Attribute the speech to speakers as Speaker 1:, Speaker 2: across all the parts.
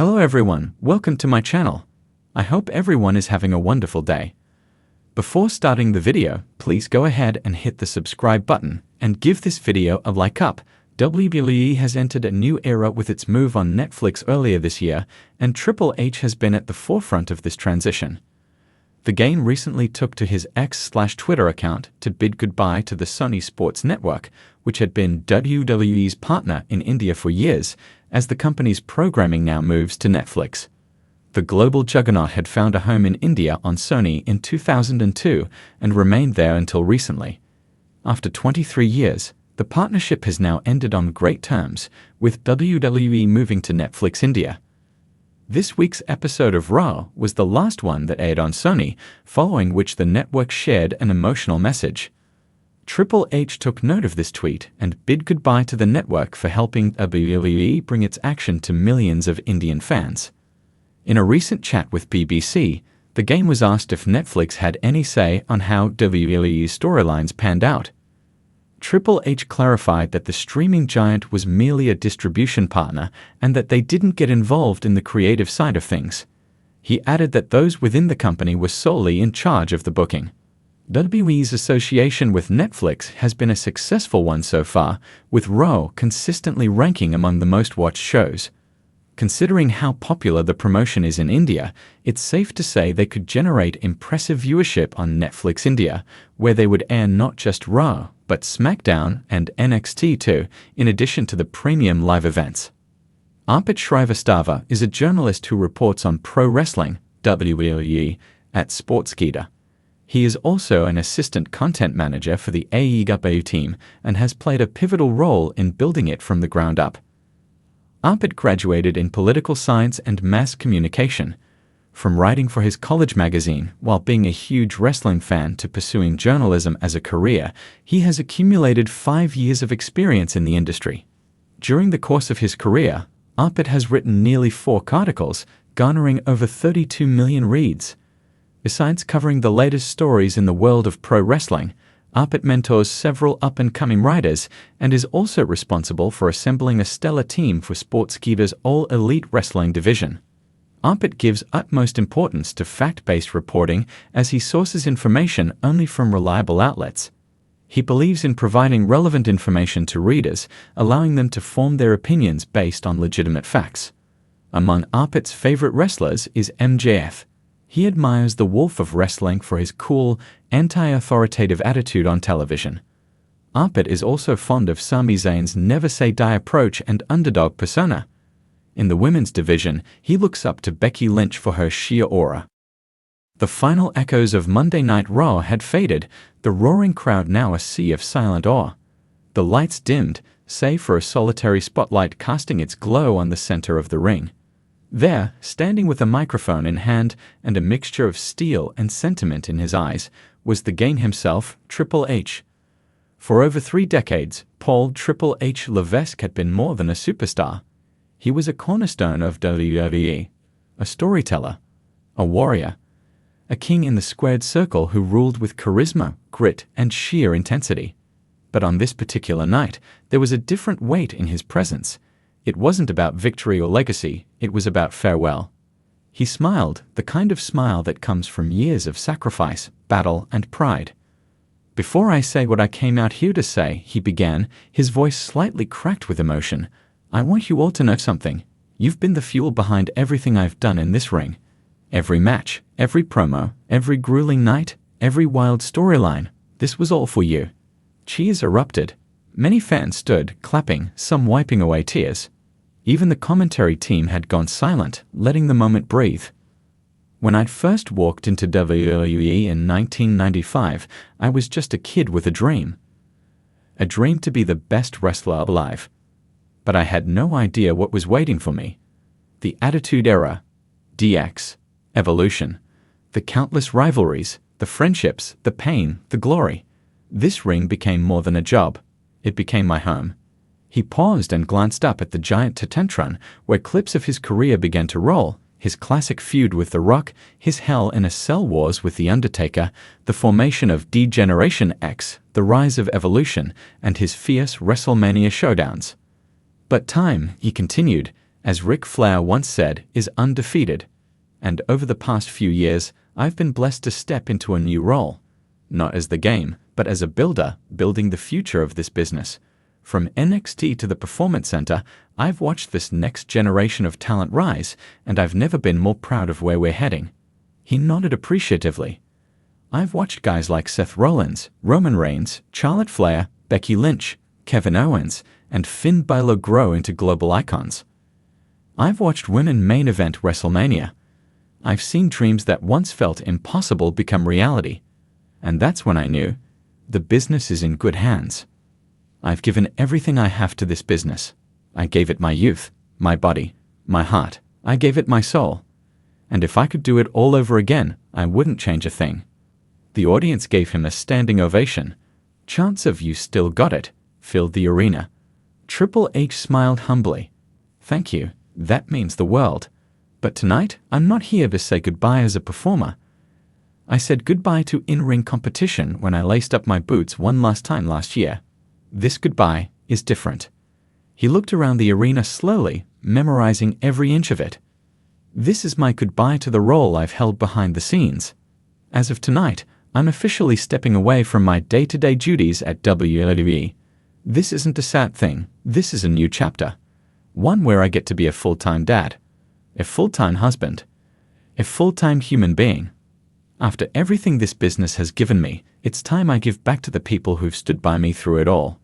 Speaker 1: Hello everyone, welcome to my channel. I hope everyone is having a wonderful day. Before starting the video, please go ahead and hit the subscribe button and give this video a like up. WWE has entered a new era with its move on Netflix earlier this year, and Triple H has been at the forefront of this transition. The Game recently took to his X/Twitter account to bid goodbye to the Sony Sports Network, which had been WWE's partner in India for years, as the company's programming now moves to Netflix. The global juggernaut had found a home in India on Sony in 2002 and remained there until recently. After 23 years, the partnership has now ended on great terms, with WWE moving to Netflix India. This week's episode of Raw was the last one that aired on Sony, following which the network shared an emotional message. Triple H took note of this tweet and bid goodbye to the network for helping WWE bring its action to millions of Indian fans. In a recent chat with BBC, the Game was asked if Netflix had any say on how WWE's storylines panned out. Triple H clarified that the streaming giant was merely a distribution partner and that they didn't get involved in the creative side of things. He added that those within the company were solely in charge of the booking. WWE's association with Netflix has been a successful one so far, with Raw consistently ranking among the most watched shows. Considering how popular the promotion is in India, it's safe to say they could generate impressive viewership on Netflix India, where they would air not just Raw, but SmackDown and NXT too, in addition to the premium live events. Arpit Shrivastava is a journalist who reports on pro wrestling, WWE, at Sportskeeda. He is also an assistant content manager for the AEW team and has played a pivotal role in building it from the ground up. Arpit graduated in political science and mass communication. From writing for his college magazine while being a huge wrestling fan to pursuing journalism as a career, he has accumulated 5 years of experience in the industry. During the course of his career, Arpit has written nearly 4 articles, garnering over 32 million reads. Besides covering the latest stories in the world of pro wrestling, Arpit mentors several up-and-coming writers and is also responsible for assembling a stellar team for Sportskeeda's all-elite wrestling division. Arpit gives utmost importance to fact-based reporting as he sources information only from reliable outlets. He believes in providing relevant information to readers, allowing them to form their opinions based on legitimate facts. Among Arpit's favorite wrestlers is MJF. He admires the Wolf of Wrestling for his cool, anti-authoritative attitude on television. Arpit is also fond of Sami Zayn's never-say-die approach and underdog persona. In the women's division, he looks up to Becky Lynch for her sheer aura. The final echoes of Monday Night Raw had faded, the roaring crowd now a sea of silent awe. The lights dimmed, save for a solitary spotlight casting its glow on the center of the ring. There, standing with a microphone in hand and a mixture of steel and sentiment in his eyes, was the Game himself, Triple H. For over 3 decades, Paul Triple H Levesque had been more than a superstar. He was a cornerstone of WWE, a storyteller, a warrior, a king in the squared circle who ruled with charisma, grit, and sheer intensity. But on this particular night, there was a different weight in his presence. It wasn't about victory or legacy, it was about farewell. He smiled, the kind of smile that comes from years of sacrifice, battle, and pride. "Before I say what I came out here to say," he began, his voice slightly cracked with emotion, "I want you all to know something. You've been the fuel behind everything I've done in this ring. Every match, every promo, every grueling night, every wild storyline, this was all for you." Cheers erupted. Many fans stood, clapping, some wiping away tears. Even the commentary team had gone silent, letting the moment breathe. When I'd first walked into WWE in 1995, I was just a kid with a dream. A dream to be the best wrestler alive. But I had no idea what was waiting for me. The Attitude Era, DX, Evolution, the countless rivalries, the friendships, the pain, the glory. This ring became more than a job. It became my home. He paused and glanced up at the giant Titantron, where clips of his career began to roll, his classic feud with The Rock, his Hell in a Cell wars with The Undertaker, the formation of D-Generation X, the rise of Evolution, and his fierce WrestleMania showdowns. But time, he continued, as Ric Flair once said, is undefeated. And over the past few years, I've been blessed to step into a new role. Not as the game, but as a builder, building the future of this business. From NXT to the Performance Center, I've watched this next generation of talent rise, and I've never been more proud of where we're heading. He nodded appreciatively. I've watched guys like Seth Rollins, Roman Reigns, Charlotte Flair, Becky Lynch, Kevin Owens, and Finn Balor grow into global icons. I've watched women main event WrestleMania. I've seen dreams that once felt impossible become reality. And that's when I knew, the business is in good hands. I've given everything I have to this business. I gave it my youth, my body, my heart. I gave it my soul. And if I could do it all over again, I wouldn't change a thing. The audience gave him a standing ovation. Chants of "You still got it" filled the arena. Triple H smiled humbly. Thank you, that means the world. But tonight, I'm not here to say goodbye as a performer. I said goodbye to in-ring competition when I laced up my boots one last time last year. This goodbye is different. He looked around the arena slowly, memorizing every inch of it. This is my goodbye to the role I've held behind the scenes. As of tonight, I'm officially stepping away from my day-to-day duties at WWE. This isn't a sad thing, this is a new chapter. One where I get to be a full-time dad, a full-time husband, a full-time human being. After everything this business has given me, it's time I give back to the people who've stood by me through it all.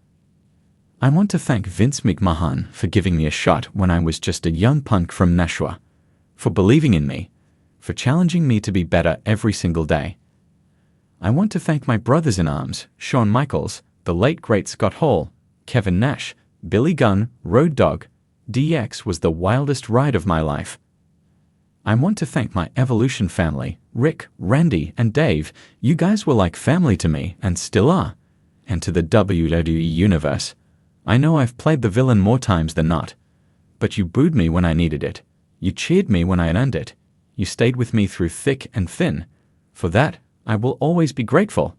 Speaker 1: I want to thank Vince McMahon for giving me a shot when I was just a young punk from Nashua, for believing in me, for challenging me to be better every single day. I want to thank my brothers-in-arms, Shawn Michaels, the late great Scott Hall, Kevin Nash, Billy Gunn, Road Dogg. DX was the wildest ride of my life. I want to thank my Evolution family, Rick, Randy, and Dave. You guys were like family to me and still are. And to the WWE Universe. I know I've played the villain more times than not. But you booed me when I needed it. You cheered me when I earned it. You stayed with me through thick and thin. For that, I will always be grateful.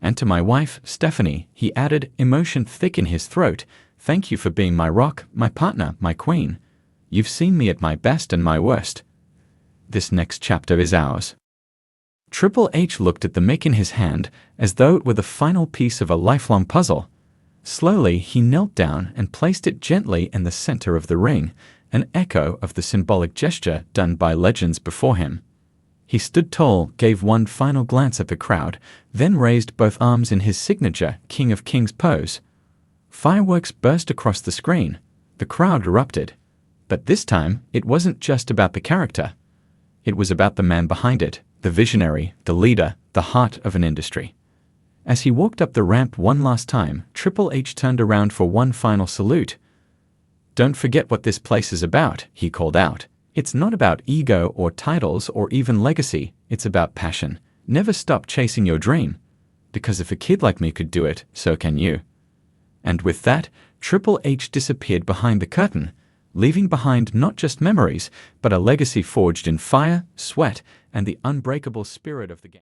Speaker 1: And to my wife, Stephanie, he added, emotion thick in his throat, thank you for being my rock, my partner, my queen. You've seen me at my best and my worst. This next chapter is ours. Triple H looked at the mic in his hand as though it were the final piece of a lifelong puzzle. Slowly, he knelt down and placed it gently in the center of the ring, an echo of the symbolic gesture done by legends before him. He stood tall, gave one final glance at the crowd, then raised both arms in his signature King of Kings pose. Fireworks burst across the screen. The crowd erupted. But this time, it wasn't just about the character. It was about the man behind it, the visionary, the leader, the heart of an industry. As he walked up the ramp one last time, Triple H turned around for one final salute. Don't forget what this place is about, he called out. It's not about ego or titles or even legacy, it's about passion. Never stop chasing your dream. Because if a kid like me could do it, so can you. And with that, Triple H disappeared behind the curtain, leaving behind not just memories, but a legacy forged in fire, sweat, and the unbreakable spirit of the game.